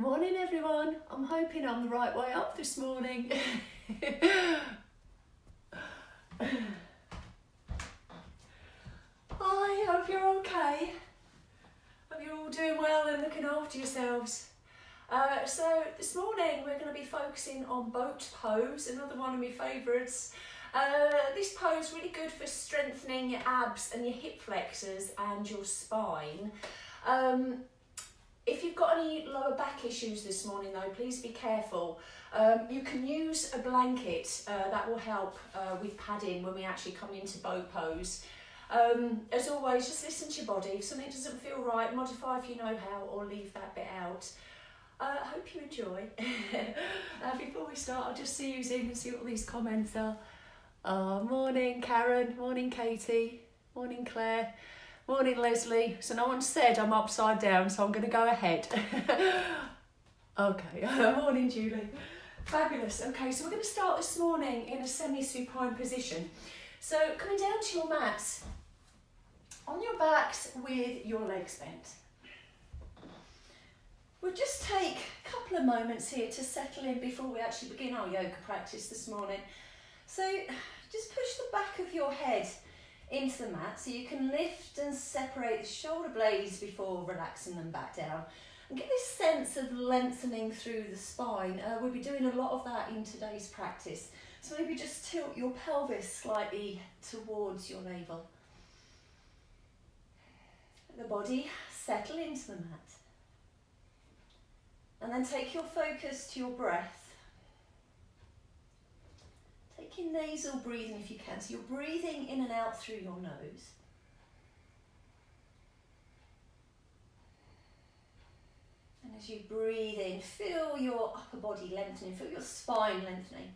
Morning everyone, I'm hoping I'm the right way up this morning. I hope you're okay. Hope you're all doing well and looking after yourselves. So this morning we're going to be focusing on boat pose, another one of my favourites. This pose is really good for strengthening your abs and your hip flexors and your spine. If you've got any lower back issues this morning though, please be careful. You can use a blanket, that will help with padding when we actually come into boat pose. As always, just listen to your body. If something doesn't feel right, modify if you know how, or leave that bit out. I hope you enjoy. Before we start, I'll just see who's in and see what these comments are. Morning Karen, morning Katie, morning Claire. Morning Leslie. So no one said I'm upside down, so I'm going to go ahead. Okay, morning Julie. Fabulous. Okay, so we're going to start this morning in a semi-supine position. So coming down to your mat, on your backs with your legs bent. We'll just take a couple of moments here to settle in before we actually begin our yoga practice this morning. So just push the back of your head into the mat so you can lift and separate the shoulder blades before relaxing them back down and get this sense of lengthening through the spine. We'll be doing a lot of that in today's practice, so maybe just tilt your pelvis slightly towards your navel. Let the body settle into the mat and then take your focus to your breath. Take your nasal breathing if you can, so you're breathing in and out through your nose. And as you breathe in, feel your upper body lengthening, feel your spine lengthening.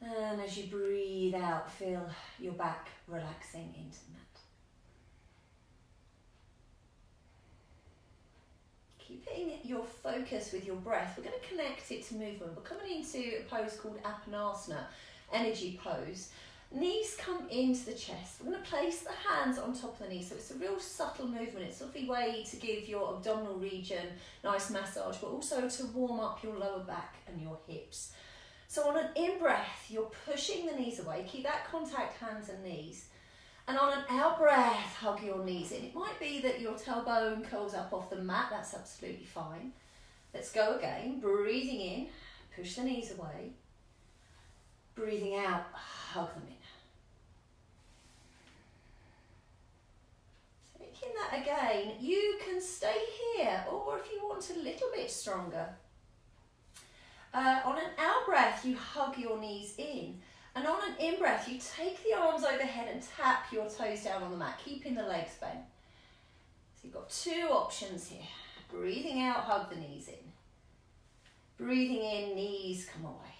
And as you breathe out, feel your back relaxing into the mat. Keeping your focus with your breath, we're going to connect it to movement. We're coming into a pose called Apanasana, energy pose. Knees come into the chest. We're going to place the hands on top of the knees, so it's a real subtle movement. It's a lovely way to give your abdominal region nice massage, but also to warm up your lower back and your hips. So on an in-breath, you're pushing the knees away. Keep that contact, hands and knees. And on an out-breath, hug your knees in. It might be that your tailbone curls up off the mat. That's absolutely fine. Let's go again. Breathing in, push the knees away. Breathing out, hug them in. Taking that again, you can stay here, or if you want a little bit stronger. On an out-breath, you hug your knees in. And on an in-breath, you take the arms overhead and tap your toes down on the mat, keeping the legs bent. So you've got two options here. Breathing out, hug the knees in. Breathing in, knees come away.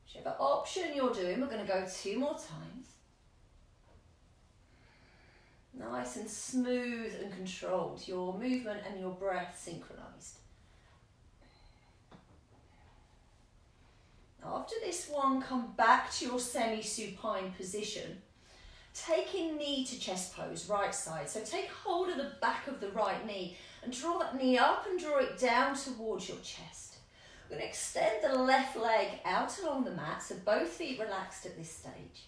Whichever option you're doing, we're going to go 2 more times. Nice and smooth and controlled. Your movement and your breath synchronized. After this one, come back to your semi-supine position, taking knee to chest pose, right side. So take hold of the back of the right knee and draw that knee up and draw it down towards your chest. We're going to extend the left leg out along the mat, so both feet relaxed at this stage.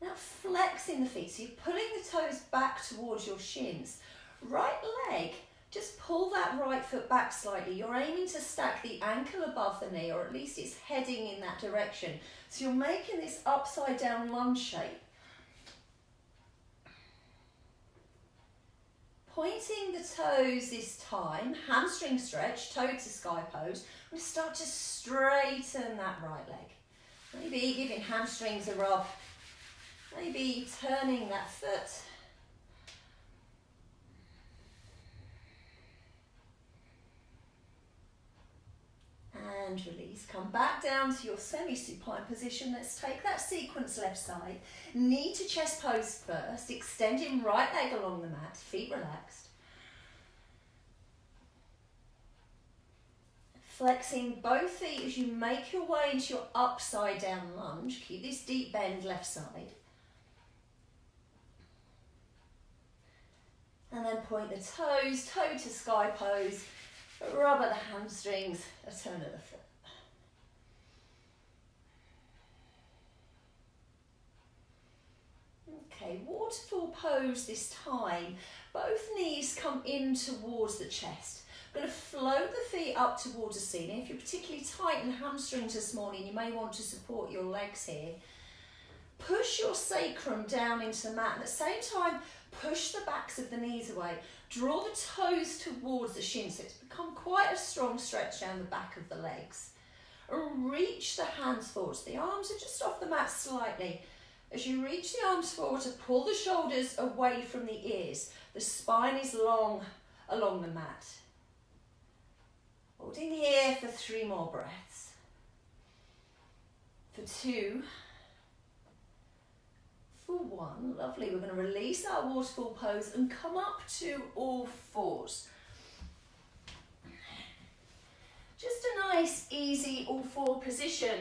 Now flexing the feet, so you're pulling the toes back towards your shins. Right leg, just pull that right foot back slightly. You're aiming to stack the ankle above the knee, or at least it's heading in that direction. So you're making this upside down lunge shape. Pointing the toes this time, hamstring stretch, toe to sky pose. And start to straighten that right leg. Maybe giving hamstrings a rub. Maybe turning that foot. And release. Come back down to your semi-supine position. Let's take that sequence left side. Knee to chest pose first. Extending right leg along the mat. Feet relaxed. Flexing both feet as you make your way into your upside down lunge. Keep this deep bend left side. And then point the toes, toe to sky pose, rub at the hamstrings, a turn of the foot. Okay, waterfall pose this time. Both knees come in towards the chest. I'm going to float the feet up towards the ceiling. If you're particularly tight in the hamstrings this morning, you may want to support your legs here. Push your sacrum down into the mat. At the same time, push the backs of the knees away. Draw the toes towards the shins. So it's become quite a strong stretch down the back of the legs. And reach the hands forwards. The arms are just off the mat slightly. As you reach the arms forward to pull the shoulders away from the ears, the spine is long along the mat. Holding here for 3 more breaths. For 2. For 1. Lovely. We're going to release our waterfall pose and come up to all fours. Just a nice, easy all four position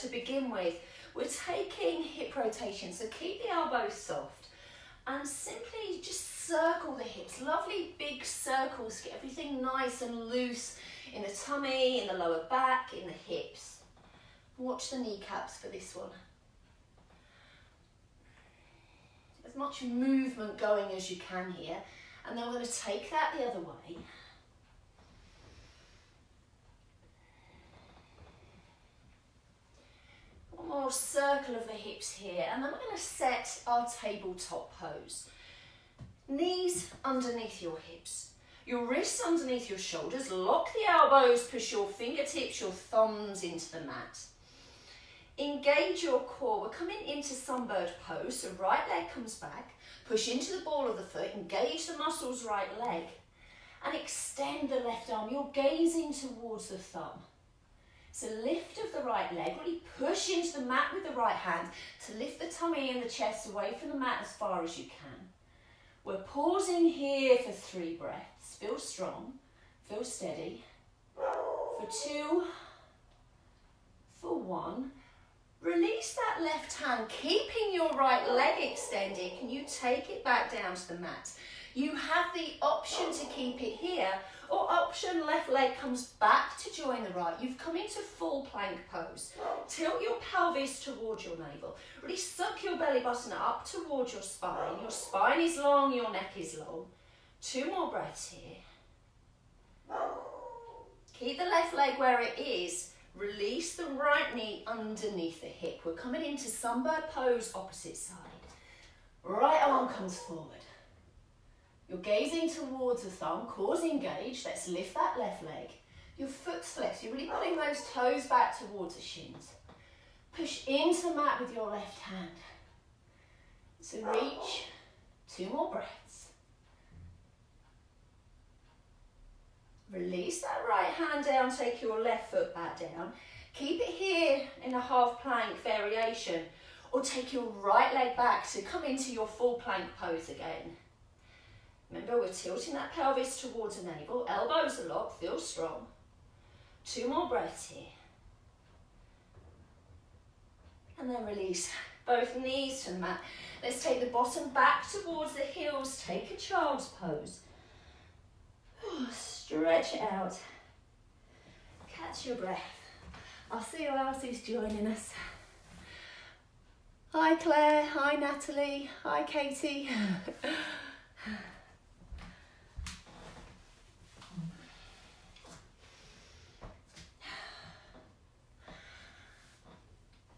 to begin with. We're taking hip rotation, so keep the elbows soft and simply just circle the hips. Lovely big circles, get everything nice and loose in the tummy, in the lower back, in the hips. Watch the kneecaps for this one. As much movement going as you can here, and then we're going to take that the other way. One more circle of the hips here, and then we're going to set our tabletop pose. Knees underneath your hips, your wrists underneath your shoulders, lock the elbows, push your fingertips, your thumbs into the mat. Engage your core. We're coming into sunbird pose, so right leg comes back, push into the ball of the foot, engage the muscles right leg, and extend the left arm. You're gazing towards the thumb. So lift of the right leg, really push into the mat with the right hand to lift the tummy and the chest away from the mat as far as you can. We're pausing here for 3 breaths. Feel strong, feel steady. For 2, for 1. Release that left hand, keeping your right leg extended. Can you take it back down to the mat? You have the option to keep it here, or option left leg comes back to join the right. You've come into full plank pose. Tilt your pelvis towards your navel. Really suck your belly button up towards your spine. Your spine is long, your neck is long. 2 more breaths here. Keep the left leg where it is. Release the right knee underneath the hip. We're coming into sunbird pose, opposite side. Right arm comes forward. You're gazing towards the thumb, core's engaged. Let's lift that left leg. Your foot's flexed. You're really pulling those toes back towards the shins. Push into the mat with your left hand. So reach. 2 more breaths. Release that right hand down, take your left foot back down. Keep it here in a half plank variation, or take your right leg back to come into your full plank pose again. Remember, we're tilting that pelvis towards the navel, elbows are locked, feel strong. 2 more breaths here. And then release both knees to the mat. Let's take the bottom back towards the heels, take a child's pose. Stretch out. Catch your breath. I'll see who else is joining us. Hi Claire, hi Natalie, hi Katie.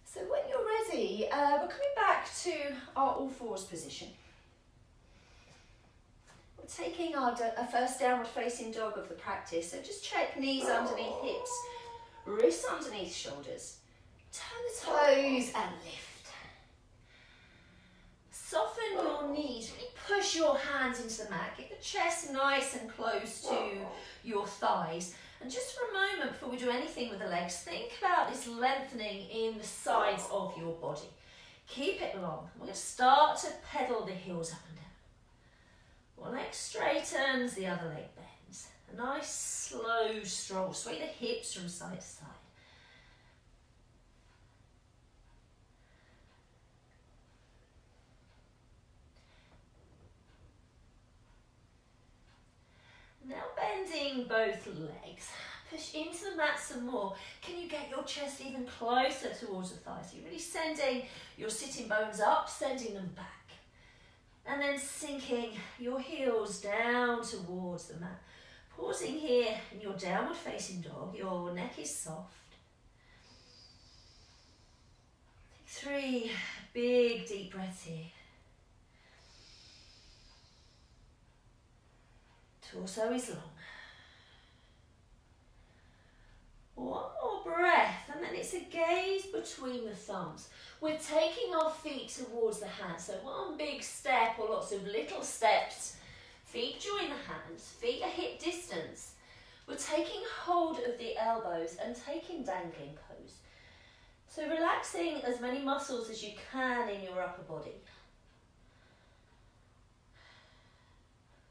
So when you're ready, we're coming back to our all fours position. We're taking our first downward facing dog of the practice. So just check knees underneath hips, wrists underneath shoulders. Turn the toes and lift. Soften your knees, really push your hands into the mat. Get the chest nice and close to your thighs. And just for a moment before we do anything with the legs, think about this lengthening in the sides of your body. Keep it long. We're going to start to pedal the heels up and down. One leg straightens, the other leg bends. A nice, slow, strong. Sway the hips from side to side. lifting both legs. Push into the mat some more. Can you get your chest even closer towards the thighs? You're really sending your sitting bones up, sending them back. And then sinking your heels down towards the mat. Pausing here in your downward facing dog. Your neck is soft. Take 3 big deep breaths here. Torso is long. One more breath, and then it's a gaze between the thumbs. We're taking our feet towards the hands. So one big step or lots of little steps. Feet join the hands, feet are hip distance. We're taking hold of the elbows and taking dangling pose. So relaxing as many muscles as you can in your upper body.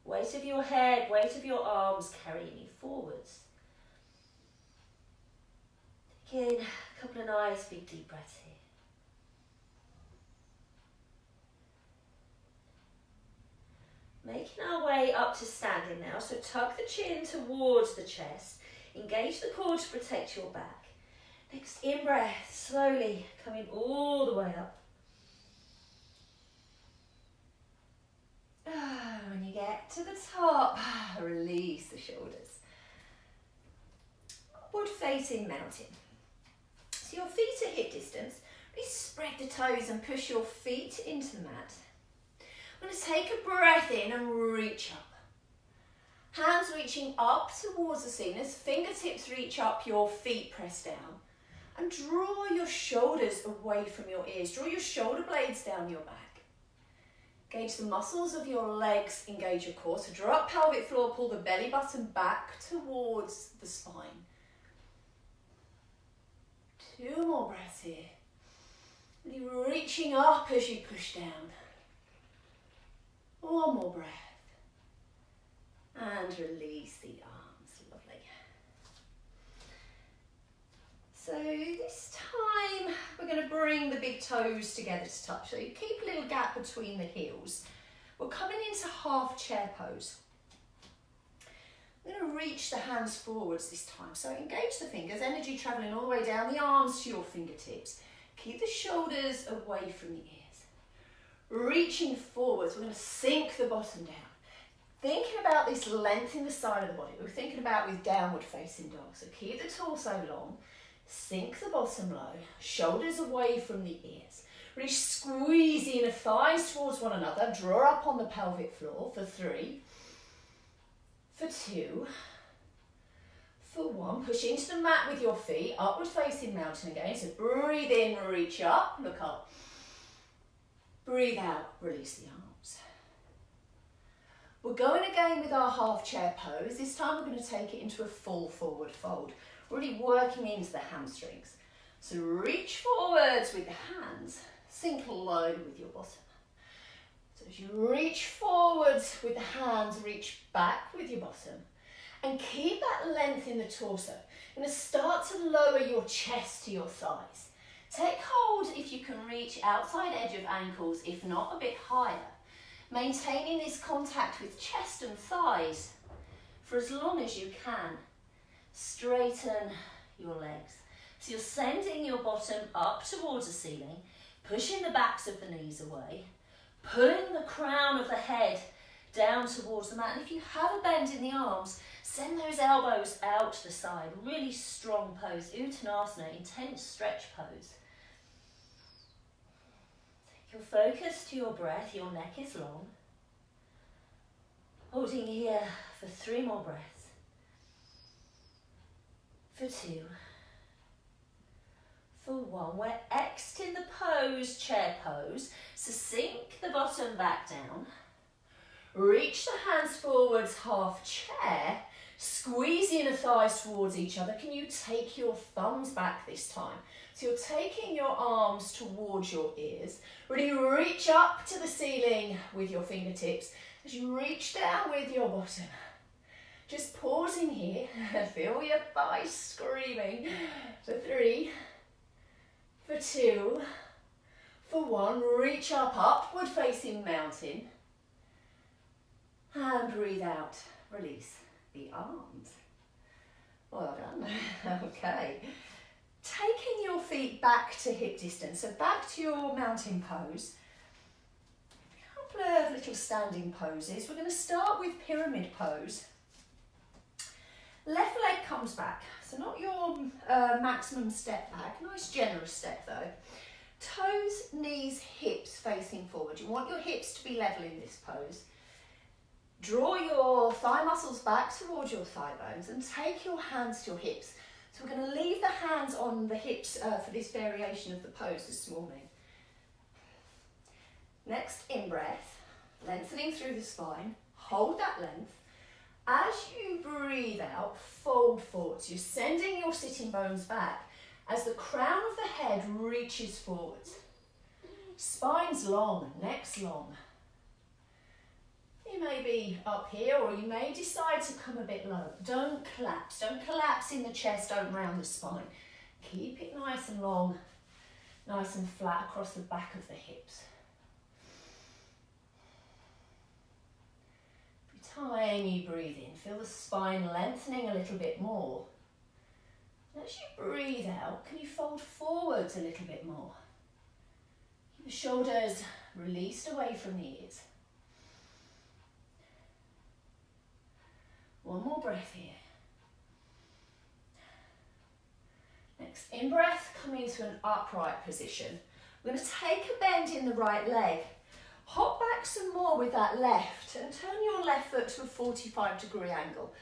Weight of your head, weight of your arms carrying you forwards. Take in a couple of nice big deep breaths here. Making our way up to standing now, so tuck the chin towards the chest, engage the core to protect your back. Next in-breath, slowly coming all the way up. When you get to the top, release the shoulders. Upward facing mountain. So your feet are hip distance. Really spread the toes and push your feet into the mat. I'm going to take a breath in and reach up. Hands reaching up towards the ceiling as fingertips reach up, your feet press down. And draw your shoulders away from your ears. Draw your shoulder blades down your back. Engage the muscles of your legs, engage your core. So draw up pelvic floor, pull the belly button back towards the spine. 2 more breaths here. Really reaching up as you push down. 1 more breath. And release the arms. Lovely. So this time we're going to bring the big toes together to touch. So you keep a little gap between the heels. We're coming into half chair pose. I'm going to reach the hands forwards this time. So engage the fingers, energy travelling all the way down the arms to your fingertips. Keep the shoulders away from the ears. Reaching forwards, we're going to sink the bottom down. Thinking about this length in the side of the body. We're thinking about with downward facing dog. So keep the torso long. Sink the bottom low, shoulders away from the ears. Really squeeze the inner thighs towards one another. Draw up on the pelvic floor for 3, for 2, for 1. Push into the mat with your feet, upward facing mountain again. So breathe in, reach up, look up. Breathe out, release the arms. We're going again with our half chair pose. This time we're going to take it into a full forward fold. Really working into the hamstrings. So reach forwards with the hands, sink low with your bottom. So as you reach forwards with the hands, reach back with your bottom. And keep that length in the torso. You're going to start to lower your chest to your thighs. Take hold if you can reach outside edge of ankles, if not a bit higher. Maintaining this contact with chest and thighs for as long as you can. Straighten your legs. So you're sending your bottom up towards the ceiling, pushing the backs of the knees away, pulling the crown of the head down towards the mat. And if you have a bend in the arms, send those elbows out to the side. Really strong pose. Uttanasana, intense stretch pose. Take your focus to your breath. Your neck is long. Holding here for 3 more breaths. For 2, for 1. We're exiting the pose, chair pose. So sink the bottom back down. Reach the hands forwards, half chair. Squeeze the inner thighs towards each other. Can you take your thumbs back this time? So you're taking your arms towards your ears. Really reach up to the ceiling with your fingertips as you reach down with your bottom. Just pausing here, feel your thighs screaming. For 3, for 2, for 1. Reach up, upward facing mountain. And breathe out, release. the arms. Well done. Okay. Taking your feet back to hip distance, so back to your mountain pose. A couple of little standing poses. We're going to start with pyramid pose. Left leg comes back, so not your maximum step back, nice generous step though. Toes, knees, hips facing forward. You want your hips to be level in this pose. Draw your thigh muscles back towards your thigh bones and take your hands to your hips. So we're going to leave the hands on the hips for this variation of the pose this morning. Next, in breath, lengthening through the spine, hold that length. As you breathe out, fold forwards. You're sending your sitting bones back as the crown of the head reaches forwards. Spine's long, neck's long. You may be up here or you may decide to come a bit low. Don't collapse in the chest, don't round the spine. Keep it nice and long, nice and flat across the back of the hips. Time you breathe in, feel the spine lengthening a little bit more. As you breathe out, can you fold forwards a little bit more? Keep the shoulders released away from the ears. One more breath here. Next, in breath, come into an upright position. We're going to take a bend in the right leg. Hop back some more with that left and turn your left foot to a 45-degree angle.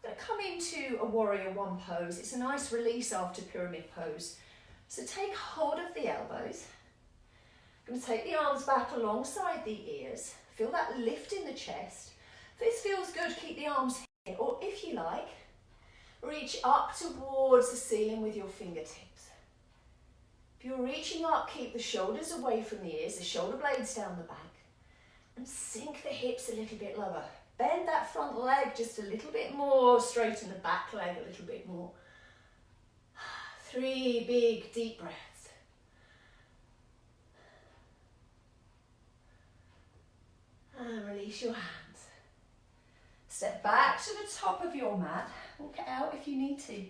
We're going to come into a warrior one pose. It's a nice release after pyramid pose. So take hold of the elbows. I'm going to take the arms back alongside the ears. Feel that lift in the chest. If this feels good, keep the arms here. Or if you like, reach up towards the ceiling with your fingertips. If you're reaching up, keep the shoulders away from the ears, the shoulder blades down the back. And sink the hips a little bit lower. Bend that front leg just a little bit more, straighten the back leg a little bit more. 3 big deep breaths. And release your hands. Step back to the top of your mat. Walk it out if you need to.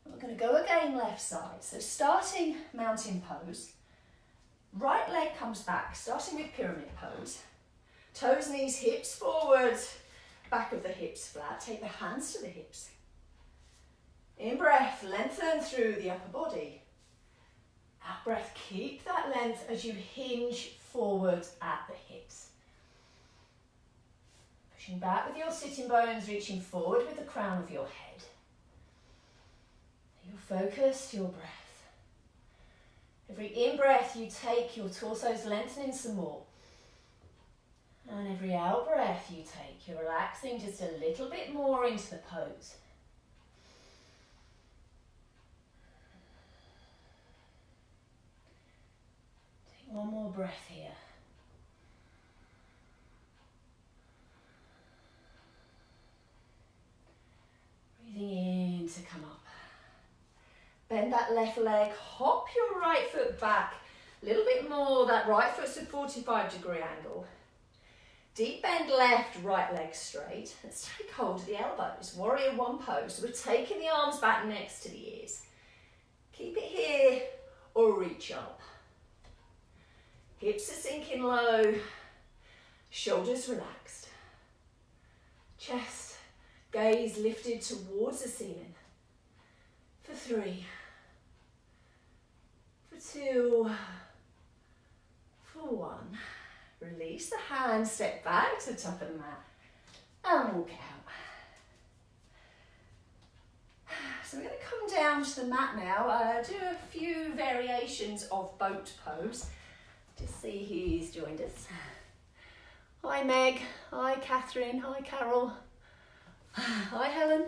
We're going to go again left side. So starting mountain pose. Right leg comes back, starting with pyramid pose. Toes, knees, hips forward, back of the hips flat. Take the hands to the hips. In breath, lengthen through the upper body. Out breath, keep that length as you hinge forward at the hips. Pushing back with your sitting bones, reaching forward with the crown of your head. Your focus, your breath. Every in-breath you take, your torso's lengthening some more. And every out-breath you take, you're relaxing just a little bit more into the pose. Take one more breath here. Breathing in to come up. Bend that left leg, hop your right foot back. A little bit more, that right foot's a 45-degree angle. Deep bend left, right leg straight. Let's take hold of the elbows, warrior one pose. So we're taking the arms back next to the ears. Keep it here or reach up. Hips are sinking low, shoulders relaxed. Chest, gaze lifted towards the ceiling. For 3, for 2, for 1. Release the hands, step back to the top of the mat and walk out. So we're going to come down to the mat now, do a few variations of boat pose. Just see who's joined us. Hi Meg, hi Catherine, hi Carol, hi Helen.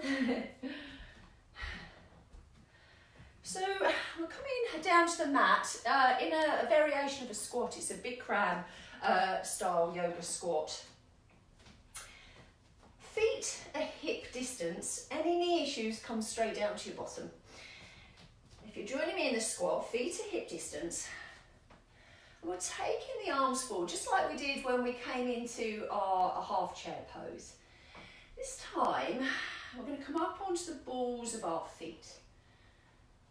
So we're coming down to the mat in a variation of a squat. It's a big crab style yoga squat. Feet a hip distance. Any knee issues come straight down to your bottom. If you're joining me in the squat, feet a hip distance. We're taking the arms forward, just like we did when we came into our half chair pose. This time, we're going to come up onto the balls of our feet.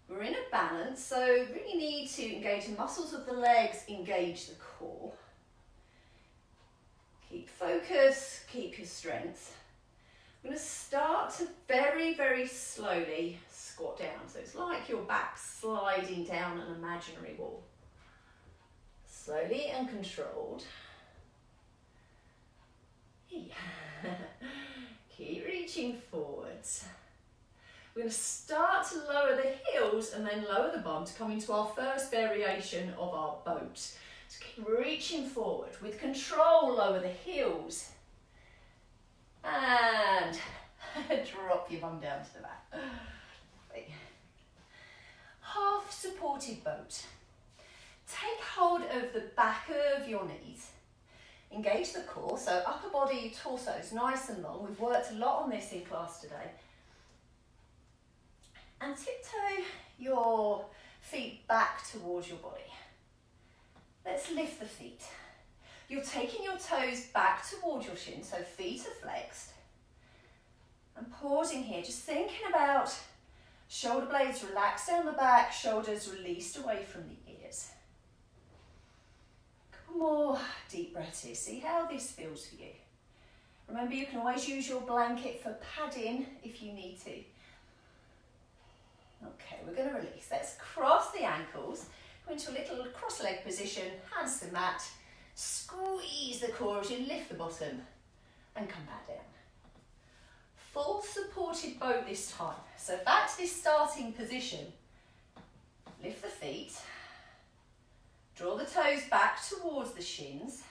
We're in a balance, so really need to engage the muscles of the legs, engage the core. Keep focus, keep your strength. I'm going to start to very, very slowly squat down. So it's like your back sliding down an imaginary wall. Slowly and controlled. Keep reaching forwards. We're going to start to lower the heels and then lower the bum to come into our first variation of our boat. So keep reaching forward. With control, lower the heels. And drop your bum down to the back. Half supported boat. Take hold of the back of your knees. Engage the core, so upper body, torso is nice and long. We've worked a lot on this in class today. And tiptoe your feet back towards your body. Let's lift the feet. You're taking your toes back towards your shins, so feet are flexed. And pausing here, just thinking about shoulder blades relaxed down the back, shoulders released away from the ears. A couple more deep breaths here. See how this feels for you. Remember, you can always use your blanket for padding if you need to. Okay, we're going to release. Let's cross the ankles, go into a little cross-leg position, hands to the mat, squeeze the core as you lift the bottom and come back down. Full supported boat this time. So back to this starting position. Lift the feet, draw the toes back towards the shins.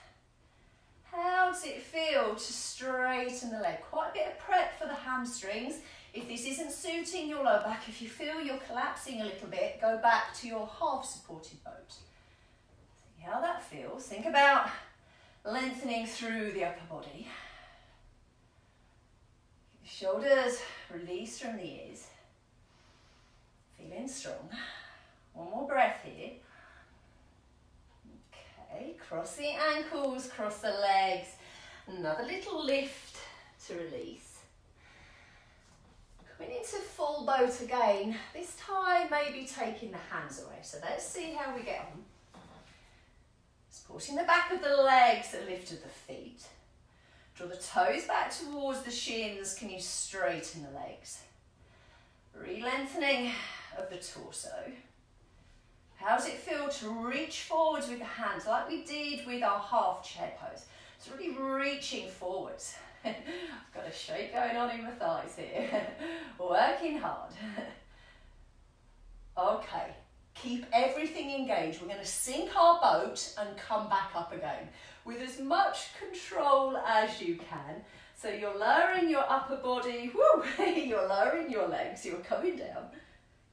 How does it feel to straighten the leg? Quite a bit of prep for the hamstrings. If this isn't suiting your lower back, if you feel you're collapsing a little bit, go back to your half supported boat. See how that feels. Think about lengthening through the upper body. Shoulders release from the ears. Feeling strong. One more breath here. Okay, cross the ankles, cross the legs. Another little lift to release. Coming into full boat again, this time maybe taking the hands away. So let's see how we get on. Supporting the back of the legs, the lift of the feet. Draw the toes back towards the shins. Can you straighten the legs? Re-lengthening of the torso. How does it feel to reach forwards with the hands like we did with our half chair pose? So really reaching forwards. I've got a shake going on in my thighs here. Working hard. Okay, keep everything engaged. We're going to sink our boat and come back up again with as much control as you can. So you're lowering your upper body, woo, you're lowering your legs, you're coming down.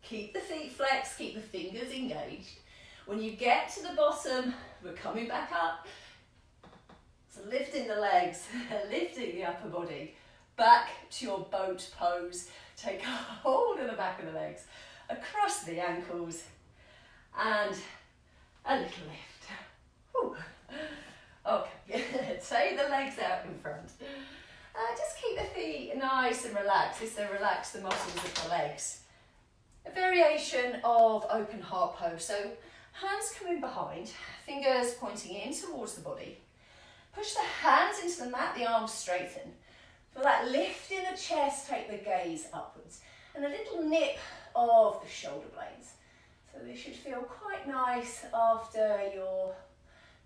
Keep the feet flexed, keep the fingers engaged. When you get to the bottom, we're coming back up. So lifting the legs, lifting the upper body, back to your boat pose. Take a hold of the back of the legs, across the ankles, and a little lift. Whew. Okay, take the legs out in front. Just keep the feet nice and relaxed. This will relax the muscles of the legs. A variation of open heart pose. So hands coming behind, fingers pointing in towards the body. Push the hands into the mat, the arms straighten. For that lift in the chest, take the gaze upwards. And a little nip of the shoulder blades. So this should feel quite nice after your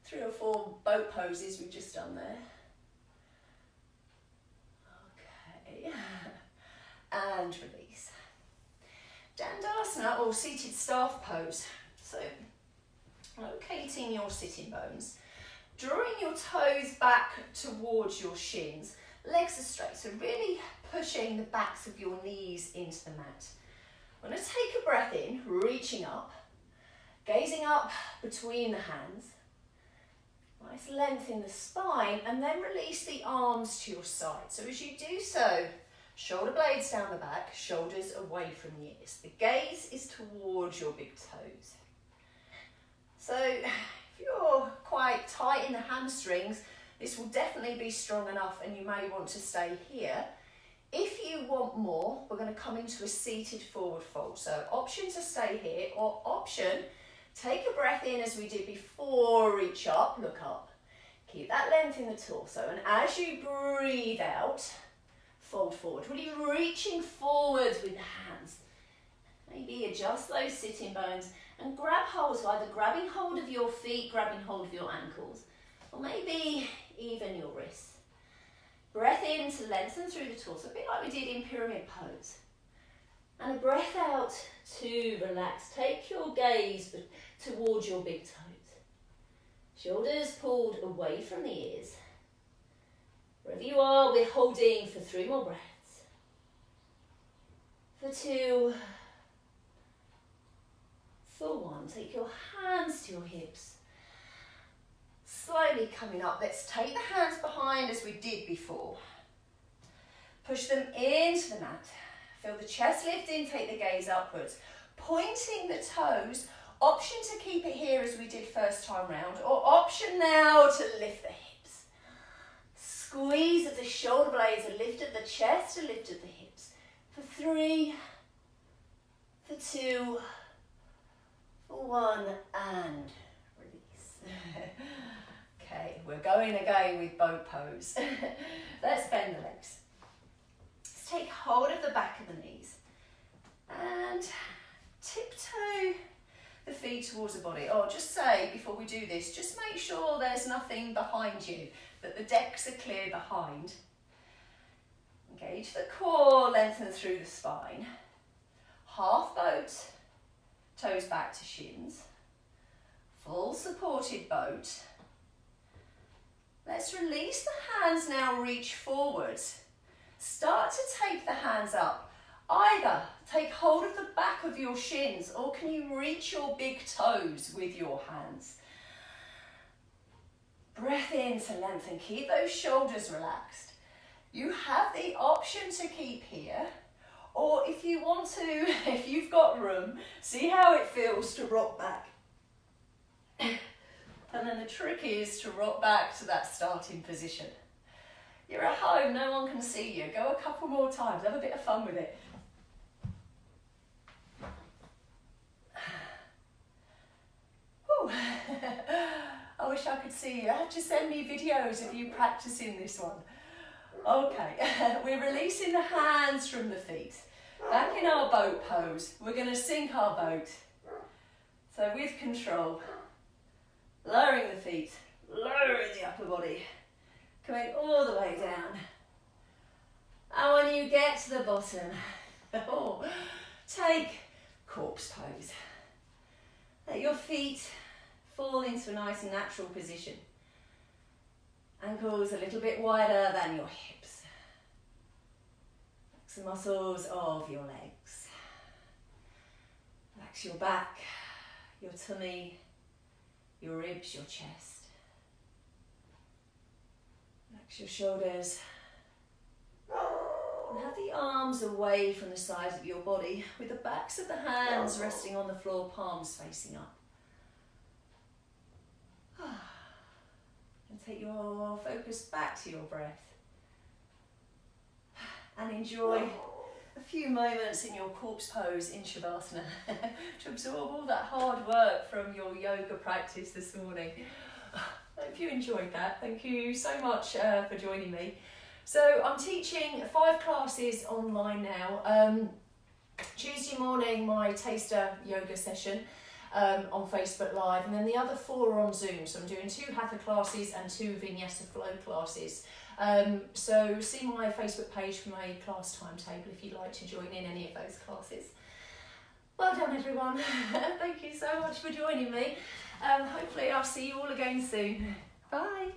3 or 4 boat poses we've just done there. Okay. And release. Dandasana or seated staff pose. So locating your sitting bones. Drawing your toes back towards your shins, legs are straight, so really pushing the backs of your knees into the mat. I'm going to take a breath in, reaching up, gazing up between the hands. Nice length in the spine, and then release the arms to your side. So as you do so, shoulder blades down the back, shoulders away from the ears. The gaze is towards your big toes. So If you're quite tight in the hamstrings, this will definitely be strong enough and you may want to stay here. If you want more, we're going to come into a seated forward fold. So option to stay here, or option, take a breath in as we did before, reach up, look up. Keep that length in the torso, and as you breathe out, fold forward. Really reaching forwards with the hands. Maybe adjust those sitting bones and grab hold, so either grabbing hold of your feet, grabbing hold of your ankles, or maybe even your wrists. Breath in to lengthen through the torso, a bit like we did in pyramid pose. And a breath out to relax. Take your gaze towards your big toes. Shoulders pulled away from the ears. Wherever you are, we're holding for 3 more breaths. For 2. For 1. Take your hands to your hips. Slowly coming up, let's take the hands behind as we did before. Push them into the mat. Feel the chest lift in, take the gaze upwards. Pointing the toes, option to keep it here as we did first time round, or option now to lift the hips. Squeeze at the shoulder blades, a lift at the chest, a lift at the hips. For 3, for 2, for 1, and release. Okay, we're going again with boat pose. Let's bend the legs. Let's take hold of the back of the knees and tiptoe the feet towards the body. Oh, just say before we do this, just make sure there's nothing behind you, that the decks are clear behind. Engage the core, lengthen through the spine. Half boat, toes back to shins. Full supported boat. Let's release the hands now, reach forwards. Start to take the hands up. Either take hold of the back of your shins, or can you reach your big toes with your hands? Breath in to lengthen, keep those shoulders relaxed. You have the option to keep here, or if you want to, if you've got room, see how it feels to rock back. And then the trick is to rock back to that starting position. You're at home, no one can see you. Go a couple more times, have a bit of fun with it. Ooh. I wish I could see you. Just send me videos of you practicing this one. Okay, we're releasing the hands from the feet. Back in our boat pose, we're going to sink our boat. So with control. Lowering the feet, lowering the upper body, coming all the way down. And when you get to the bottom, take corpse pose. Let your feet fall into a nice and natural position. Ankles a little bit wider than your hips. Relax the muscles of your legs. Relax your back, your tummy, your ribs, your chest. Relax your shoulders. And have the arms away from the sides of your body with the backs of the hands resting on the floor, palms facing up. And take your focus back to your breath. And enjoy a few moments in your corpse pose in Shavasana to absorb all that hard work from your yoga practice this morning. I hope you enjoyed that. Thank you so much for joining me. So I'm teaching 5 classes online now. Tuesday morning, my taster yoga session on Facebook Live, and then the other 4 are on Zoom. So I'm doing 2 Hatha classes and 2 Vinyasa Flow classes. So see my Facebook page for my class timetable if you'd like to join in any of those classes. Well done everyone. Thank you so much for joining me. Hopefully I'll see you all again soon. Bye.